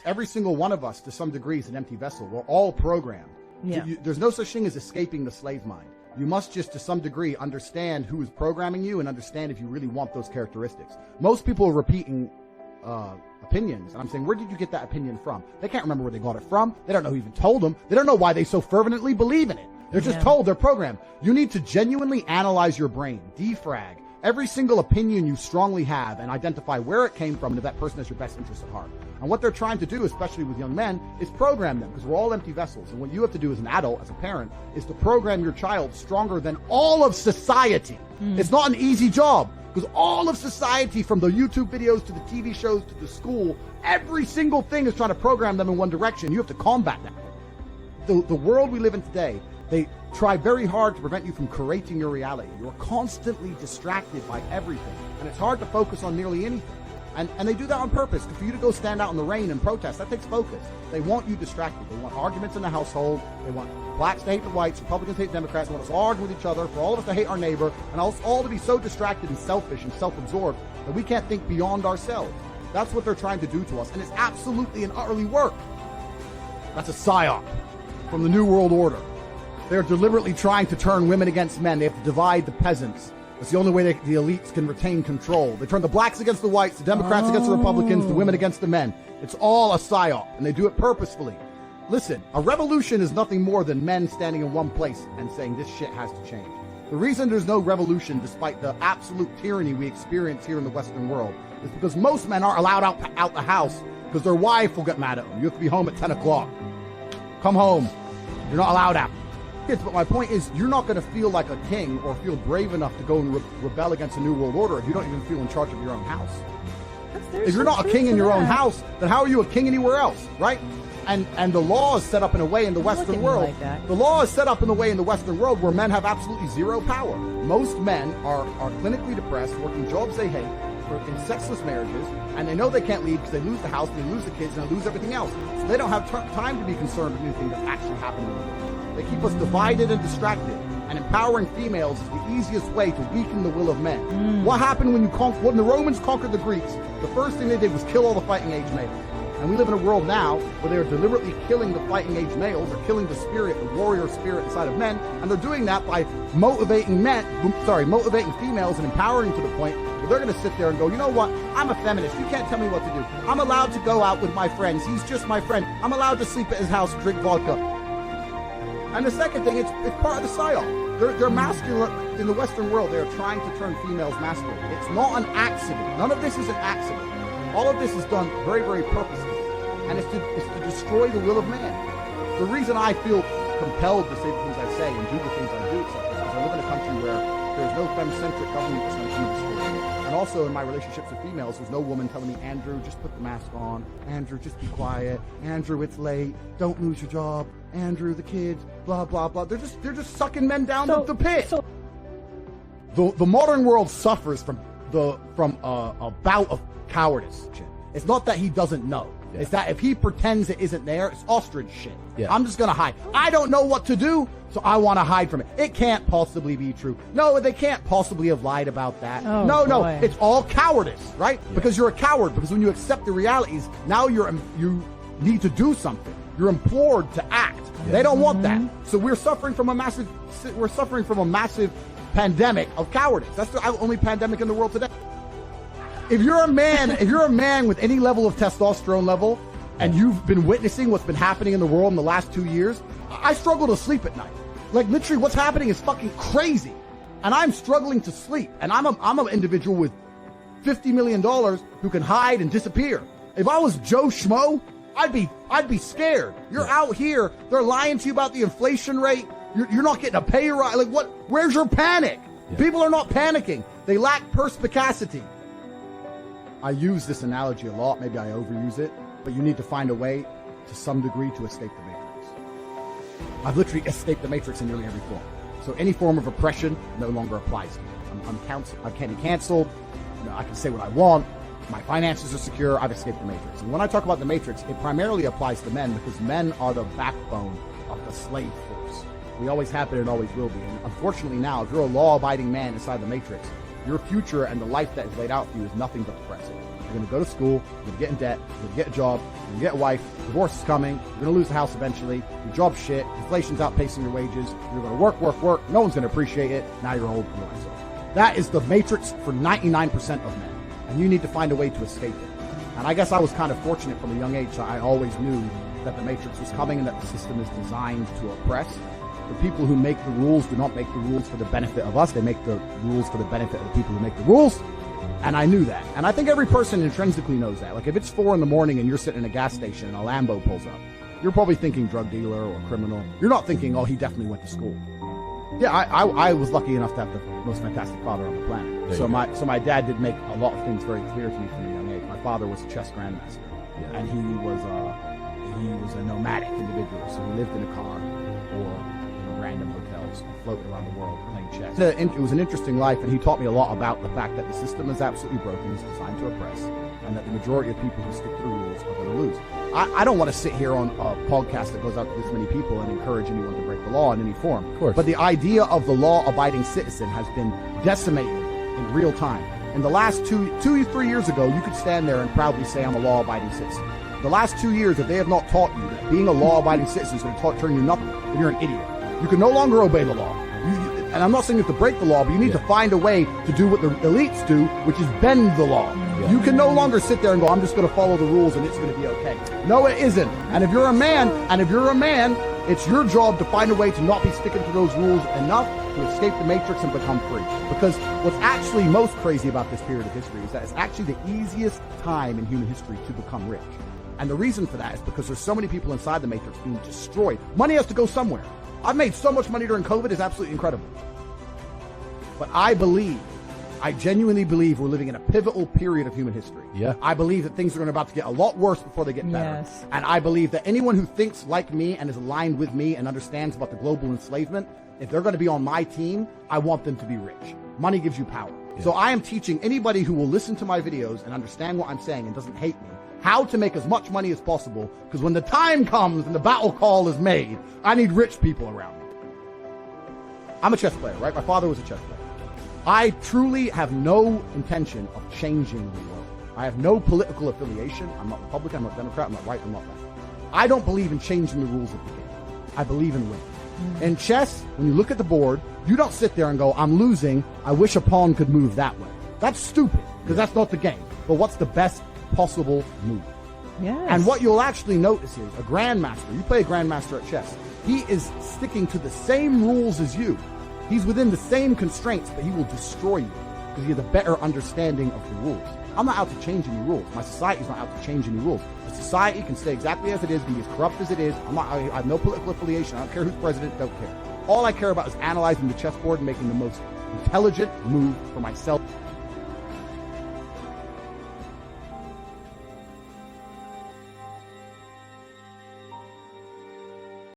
every single one of us, to some degree, is an empty vessel. We're all programmed. Yeah. There's no such thing as escaping the slave mind. You must just, to some degree, understand who is programming you and understand if you really want those characteristics. Most people are repeating opinions, and I'm saying, where did you get that opinion from? They can't remember where they got it from. They don't know who even told them. They don't know why they so fervently believe in it. They're just told, they're programmed. You need to genuinely analyze your brain, defrag every single opinion you strongly have, and identify where it came from and if that person has your best interest at heart. And what they're trying to do, especially with young men, is program them, because we're all empty vessels. And what you have to do as an adult, as a parent, is to program your child stronger than all of society. It's not an easy job, because all of society, from the YouTube videos to the TV shows to the school, every single thing is trying to program them in one direction. You have to combat that. The world we live in today, they try very hard to prevent you from creating your reality. You're constantly distracted by everything, and it's hard to focus on nearly anything. And they do that on purpose. For you to go stand out in the rain and protest, that takes focus. They want you distracted. They want arguments in the household. They want blacks to hate the whites, Republicans to hate Democrats. They want us all arguing with each other, for all of us to hate our neighbor, and us all to be so distracted and selfish and self-absorbed that we can't think beyond ourselves. That's what they're trying to do to us, and it's absolutely and utterly work. That's a psyop from the New World Order. They're deliberately trying to turn women against men. They have to divide the peasants. That's the only way the elites can retain control. They turn the blacks against the whites, the Democrats against the Republicans, the women against the men. It's all a psyop, and they do it purposefully. Listen, a revolution is nothing more than men standing in one place and saying this shit has to change. The reason there's no revolution, despite the absolute tyranny we experience here in the Western world, is because most men aren't allowed out the house because their wife will get mad at them. You have to be home at 10 o'clock. Come home. You're not allowed out. But my point is, you're not going to feel like a king or feel brave enough to go and rebel against a new world order if you don't even feel in charge of your own house. If you're not a king in your own house, then how are you a king anywhere else, right? And the law is set up in a way in the Western world. The law is set up in a way in the Western world where men have absolutely zero power. Most men are clinically depressed, working jobs they hate, in sexless marriages, and they know they can't leave because they lose the house, they lose the kids, and they lose everything else. So they don't have time to be concerned with anything that's actually happening in the world. They keep us divided and distracted, and empowering females is the easiest way to weaken the will of men. What happened when the Romans conquered the Greeks? The first thing they did was kill all the fighting age males. And we live in a world now where they are deliberately killing the fighting age males, or killing the spirit, the warrior spirit inside of men, and they're doing that by motivating females and empowering them to the point where they're going to sit there and go, you know what, I'm a feminist, you can't tell me what to do. I'm allowed to go out with my friends, he's just my friend. I'm allowed to sleep at his house, drink vodka. And the second thing, it's part of the psyop. They're masculine. In the Western world, they're trying to turn females masculine. It's not an accident. None of this is an accident. All of this is done very, very purposefully. And it's to destroy the will of man. The reason I feel compelled to say the things I say and do the things I do is because I live in a country where there's no femme-centric government that's going to come and destroy me. And also in my relationships with females, there's no woman telling me, Andrew, just put the mask on. Andrew, just be quiet. Andrew, it's late. Don't lose your job. Andrew, the kids, blah, blah, blah. They're just sucking men down the pit. The modern world suffers from a bout of cowardice. It's not that he doesn't know. Yeah. It's that if he pretends it isn't there, it's ostrich shit. Yeah. I'm just going to hide. I don't know what to do, so I want to hide from it. It can't possibly be true. No, they can't possibly have lied about that. Oh, no, it's all cowardice, right? Yeah. Because you're a coward. Because when you accept the realities, now you need to do something. You're implored to act. Yeah. They don't want that. So we're suffering from a massive pandemic of cowardice. That's the only pandemic in the world today. If you're a man with any level of testosterone level, and you've been witnessing what's been happening in the world in the last 2 years, I struggle to sleep at night. Like, literally, what's happening is fucking crazy, and I'm struggling to sleep. And I'm an individual with $50 million who can hide and disappear. If I was Joe Schmo, I'd be scared. You're out here, they're lying to you about the inflation rate. You're not getting a pay rise. Like, what? Where's your panic? Yeah. People are not panicking. They lack perspicacity. I use this analogy a lot. Maybe I overuse it, but you need to find a way, to some degree, to escape the matrix. I've literally escaped the matrix in nearly every form. So any form of oppression no longer applies to me. I can't be canceled. I can say what I want. My finances are secure. I've escaped the matrix. And when I talk about the matrix, it primarily applies to men because men are the backbone of the slave force. We always have been and always will be. And unfortunately now, if you're a law-abiding man inside the matrix, your future and the life that is laid out for you is nothing but depressing. You're going to go to school, you're going to get in debt, you're going to get a job, you're going to get a wife, divorce is coming, you're going to lose the house eventually, your job's shit, inflation's outpacing your wages, you're going to work, no one's going to appreciate it, now you're old and you're isolated. That is the matrix for 99% of men, and you need to find a way to escape it. And I guess I was kind of fortunate from a young age that I always knew that the matrix was coming and that the system is designed to oppress. The people who make the rules do not make the rules for the benefit of us. They make the rules for the benefit of the people who make the rules. And I knew that. And I think every person intrinsically knows that. Like if it's 4 a.m. and you're sitting in a gas station and a Lambo pulls up, you're probably thinking drug dealer or criminal. You're not thinking, oh, he definitely went to school. Yeah, I was lucky enough to have the most fantastic father on the planet. So my dad did make a lot of things very clear to me from a young age. My father was a chess grandmaster, and he was a nomadic individual. So he lived in a car or random hotels, floating around the world playing chess. It was an interesting life, and he taught me a lot about the fact that the system is absolutely broken, it's designed to oppress, and that the majority of people who stick to the rules are going to lose. I don't want to sit here on a podcast that goes out to this many people and encourage anyone to break the law in any form. Of course. But the idea of the law-abiding citizen has been decimated in real time. In the last 3 years ago, you could stand there and proudly say, I'm a law-abiding citizen. The last 2 years, if they have not taught you that being a law-abiding citizen is going to turn you nothing, then you're an idiot. You can no longer obey the law. And I'm not saying you have to break the law, but you need to find a way to do what the elites do, which is bend the law. Yeah. You can no longer sit there and go, I'm just going to follow the rules and it's going to be okay. No, it isn't. And if you're a man, it's your job to find a way to not be sticking to those rules enough to escape the matrix and become free. Because what's actually most crazy about this period of history is that it's actually the easiest time in human history to become rich. And the reason for that is because there's so many people inside the matrix being destroyed. Money has to go somewhere. I've made so much money during COVID, it's absolutely incredible. But I genuinely believe we're living in a pivotal period of human history. Yeah. I believe that things are about to get a lot worse before they get better. Yes. And I believe that anyone who thinks like me and is aligned with me and understands about the global enslavement, if they're going to be on my team, I want them to be rich. Money gives you power. Yeah. So I am teaching anybody who will listen to my videos and understand what I'm saying and doesn't hate me how to make as much money as possible, because when the time comes and the battle call is made, I need rich people around me. I'm a chess player, right? My father was a chess player. I truly have no intention of changing the world. I have no political affiliation. I'm not Republican, I'm not Democrat, I'm not right, I'm not left. I don't believe in changing the rules of the game. I believe in winning. In chess, when you look at the board, you don't sit there and go, I'm losing, I wish a pawn could move that way. That's stupid, because that's not the game. But what's the best possible move? Yes. And what you'll actually notice is a grandmaster, you play a grandmaster at chess, he is sticking to the same rules as you. He's within the same constraints, but he will destroy you because he has a better understanding of the rules. I'm not out to change any rules. My society's not out to change any rules. The society can stay exactly as it is, be as corrupt as it is. I have no political affiliation. I don't care who's president, don't care. All I care about is analyzing the chessboard and making the most intelligent move for myself